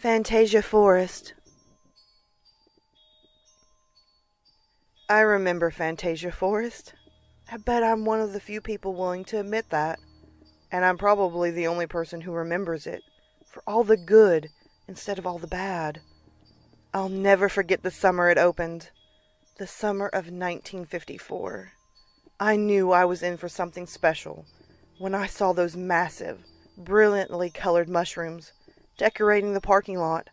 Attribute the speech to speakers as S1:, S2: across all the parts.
S1: Phantasia Forest. I remember Phantasia Forest. I bet I'm one of the few people willing to admit that. And I'm probably the only person who remembers it, for all the good instead of all the bad. I'll never forget the summer it opened. The summer of 1954. I knew I was in for something special when I saw those massive, brilliantly colored mushrooms decorating the parking lot.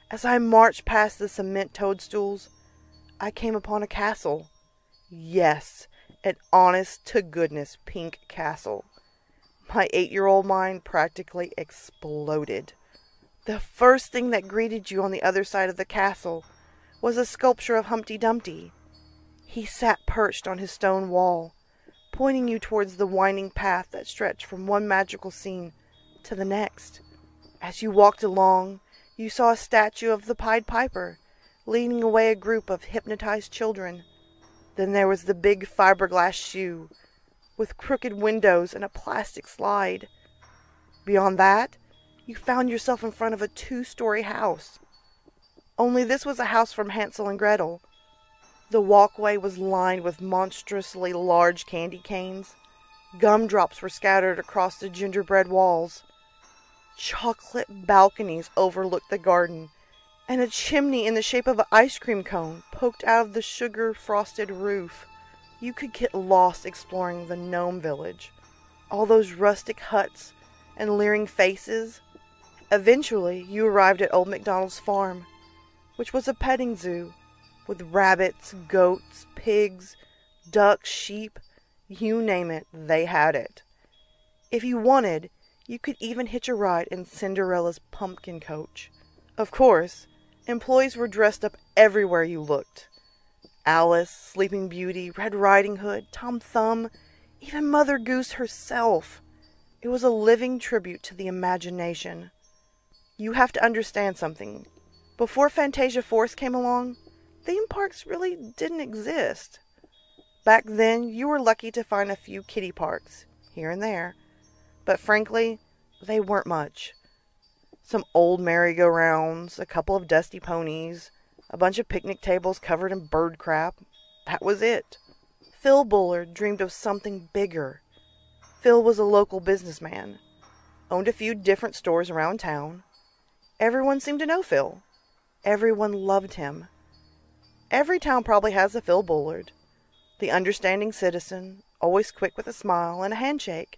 S1: As I marched past the cement toadstools, I came upon a castle. Yes, an honest-to-goodness pink castle. My 8-year-old mind practically exploded. The first thing that greeted you on the other side of the castle was a sculpture of Humpty Dumpty. He sat perched on his stone wall, pointing you towards the winding path that stretched from one magical scene to the next. As you walked along, you saw a statue of the Pied Piper, leading away a group of hypnotized children. Then there was the big fiberglass shoe, with crooked windows and a plastic slide. Beyond that, you found yourself in front of a 2-story house. Only this was a house from Hansel and Gretel. The walkway was lined with monstrously large candy canes. Gumdrops were scattered across the gingerbread walls. Chocolate balconies overlooked the garden, and a chimney in the shape of an ice cream cone poked out of the sugar-frosted roof. You could get lost exploring the gnome village, all those rustic huts and leering faces. Eventually, you arrived at Old MacDonald's farm, which was a petting zoo, with rabbits, goats, pigs, ducks, sheep, you name it, they had it. If you wanted, you could even hitch a ride in Cinderella's pumpkin coach. Of course, employees were dressed up everywhere you looked. Alice, Sleeping Beauty, Red Riding Hood, Tom Thumb, even Mother Goose herself. It was a living tribute to the imagination. You have to understand something. Before Phantasia Forest came along, theme parks really didn't exist. Back then, you were lucky to find a few kiddie parks, here and there. But frankly, they weren't much. Some old merry-go-rounds, a couple of dusty ponies, a bunch of picnic tables covered in bird crap. That was it. Phil Bullard dreamed of something bigger. Phil was a local businessman, owned a few different stores around town. Everyone seemed to know Phil. Everyone loved him. Every town probably has a Phil Bullard. The understanding citizen, always quick with a smile and a handshake.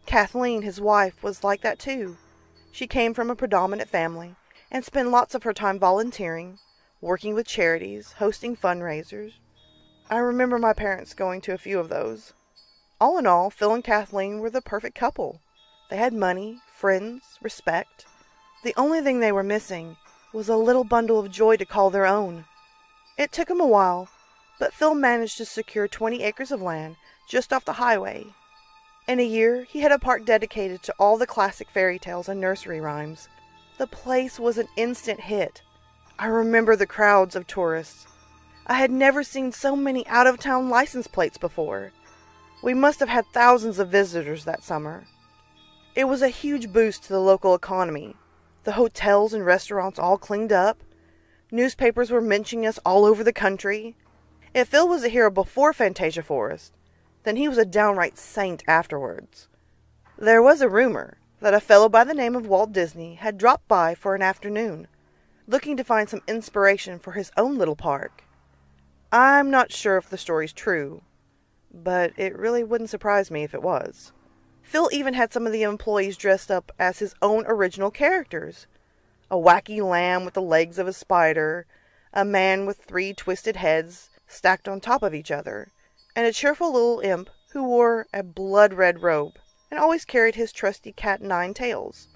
S1: Kathleen, his wife, was like that too. She came from a predominant family and spent lots of her time volunteering, working with charities, hosting fundraisers. I remember my parents going to a few of those. All in all, Phil and Kathleen were the perfect couple. They had money, friends, respect. The only thing they were missing was a little bundle of joy to call their own. It took him a while, but Phil managed to secure 20 acres of land just off the highway. In a year, he had a park dedicated to all the classic fairy tales and nursery rhymes. The place was an instant hit. I remember the crowds of tourists. I had never seen so many out-of-town license plates before. We must have had thousands of visitors that summer. It was a huge boost to the local economy. The hotels and restaurants all cleaned up. Newspapers were mentioning us all over the country. If Phil was a hero before Phantasia Forest, then he was a downright saint afterwards. There was a rumor that a fellow by the name of Walt Disney had dropped by for an afternoon, looking to find some inspiration for his own little park. I'm not sure if the story's true, but it really wouldn't surprise me if it was. Phil even had some of the employees dressed up as his own original characters. A wacky lamb with the legs of a spider, a man with 3 twisted heads stacked on top of each other, and a cheerful little imp who wore a blood-red robe and always carried his trusty cat 9 tails.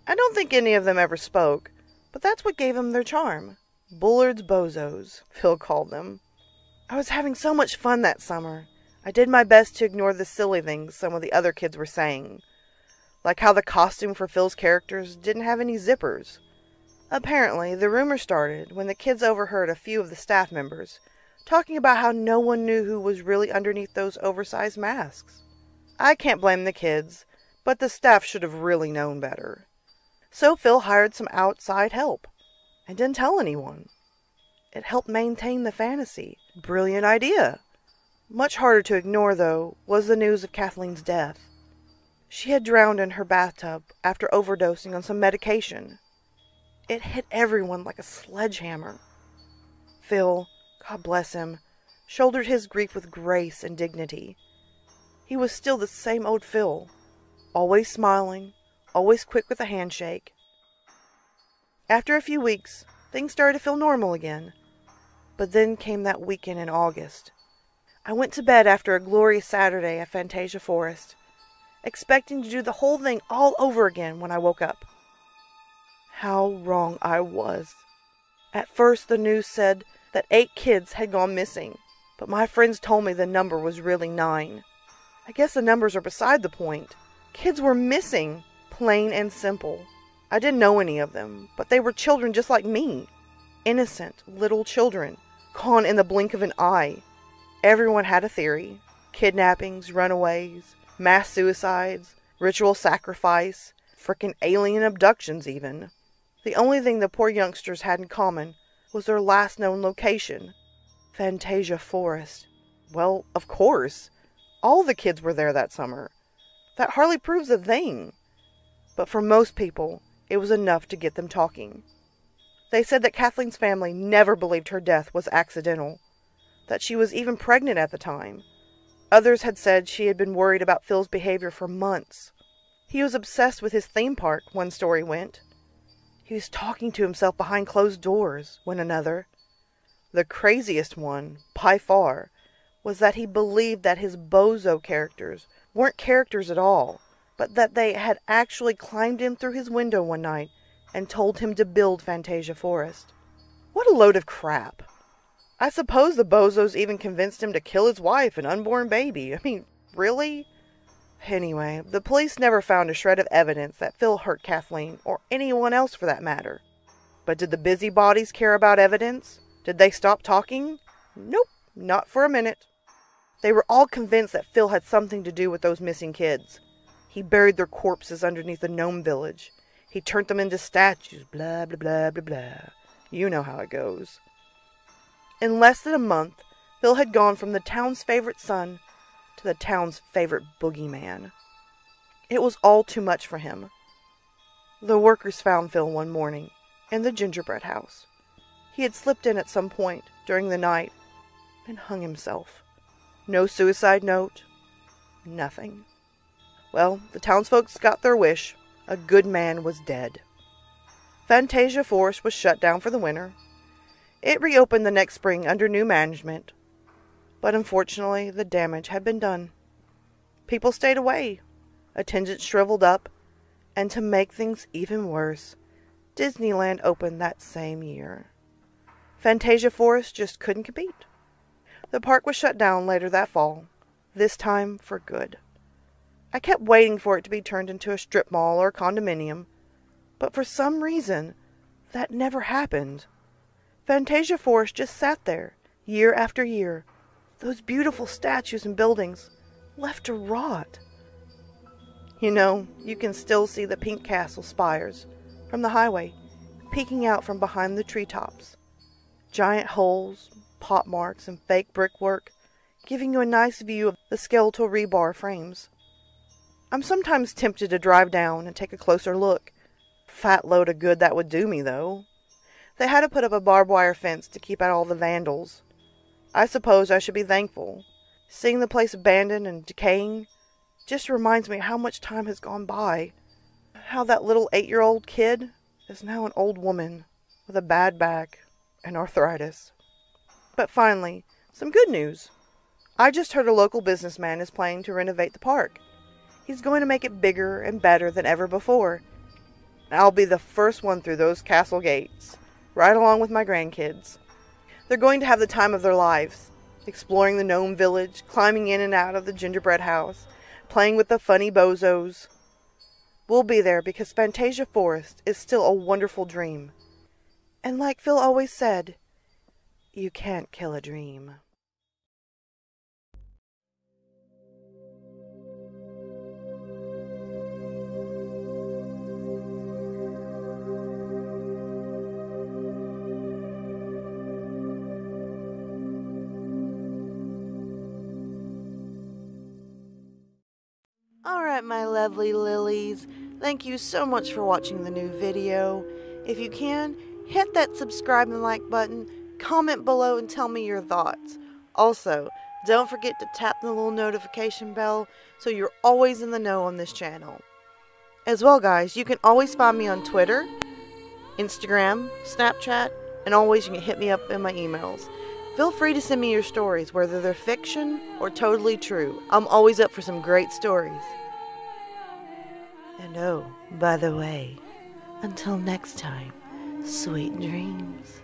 S1: I don't think any of them ever spoke, but that's what gave them their charm. Bullard's Bozos, Phil called them. I was having so much fun that summer. I did my best to ignore the silly things some of the other kids were saying, Like how the costume for Phil's characters didn't have any zippers. Apparently, the rumor started when the kids overheard a few of the staff members talking about how no one knew who was really underneath those oversized masks. I can't blame the kids, but the staff should have really known better. So Phil hired some outside help, and didn't tell anyone. It helped maintain the fantasy. Brilliant idea. Much harder to ignore, though, was the news of Kathleen's death. She had drowned in her bathtub after overdosing on some medication. It hit everyone like a sledgehammer. Phil, God bless him, shouldered his grief with grace and dignity. He was still the same old Phil, always smiling, always quick with a handshake. After a few weeks, things started to feel normal again. But then came that weekend in August. I went to bed after a glorious Saturday at Phantasia Forest, expecting to do the whole thing all over again when I woke up. How wrong I was. At first the news said that 8 kids had gone missing, but my friends told me the number was really 9. I guess the numbers are beside the point. Kids were missing, plain and simple. I didn't know any of them, but they were children just like me. Innocent, little children, gone in the blink of an eye. Everyone had a theory. Kidnappings, runaways, mass suicides, ritual sacrifice, frickin' alien abductions even. The only thing the poor youngsters had in common was their last known location, Fantasia Forest. Well, of course. All the kids were there that summer. That hardly proves a thing. But for most people, it was enough to get them talking. They said that Kathleen's family never believed her death was accidental, that she was even pregnant at the time. Others had said she had been worried about Phil's behavior for months. He was obsessed with his theme park, one story went. He was talking to himself behind closed doors, went another. The craziest one, by far, was that he believed that his bozo characters weren't characters at all, but that they had actually climbed in through his window one night and told him to build Phantasia Forest. What a load of crap. I suppose the bozos even convinced him to kill his wife and unborn baby. I mean, really? Anyway, the police never found a shred of evidence that Phil hurt Kathleen, or anyone else for that matter. But did the busybodies care about evidence? Did they stop talking? Nope, not for a minute. They were all convinced that Phil had something to do with those missing kids. He buried their corpses underneath the gnome village. He turned them into statues, blah, blah, blah, blah, blah. You know how it goes. In less than a month, Phil had gone from the town's favorite son to the town's favorite boogeyman. It was all too much for him. The workers found Phil one morning in the gingerbread house. He had slipped in at some point during the night and hung himself. No suicide note, nothing. Well, the townsfolk got their wish. A good man was dead. Fantasia Forest was shut down for the winter. It reopened the next spring under new management. But unfortunately, the damage had been done. People stayed away. Attendance shriveled up. And to make things even worse, Disneyland opened that same year. Fantasia Forest just couldn't compete. The park was shut down later that fall, this time for good. I kept waiting for it to be turned into a strip mall or a condominium, but for some reason, that never happened. Fantasia Forest just sat there, year after year, those beautiful statues and buildings, left to rot. You know, you can still see the pink castle spires from the highway, peeking out from behind the treetops. Giant holes, pot marks, and fake brickwork, giving you a nice view of the skeletal rebar frames. I'm sometimes tempted to drive down and take a closer look. Fat load of good that would do me, though. They had to put up a barbed wire fence to keep out all the vandals. I suppose I should be thankful. Seeing the place abandoned and decaying just reminds me how much time has gone by. How that little 8-year-old kid is now an old woman with a bad back and arthritis. But finally, some good news. I just heard a local businessman is planning to renovate the park. He's going to make it bigger and better than ever before. I'll be the first one through those castle gates, right along with my grandkids. They're going to have the time of their lives, exploring the gnome village, climbing in and out of the gingerbread house, playing with the funny bozos. We'll be there because Phantasia Forest is still a wonderful dream. And like Phil always said, you can't kill a dream. Alright, my lovely lilies, thank you so much for watching the new video. If you can, hit that subscribe and like button, comment below and tell me your thoughts. Also, don't forget to tap the little notification bell so you're always in the know on this channel. As well, guys, you can always find me on Twitter, Instagram, Snapchat, and always you can hit me up in my emails. Feel free to send me your stories, whether they're fiction or totally true. I'm always up for some great stories. And oh, by the way, until next time, sweet dreams.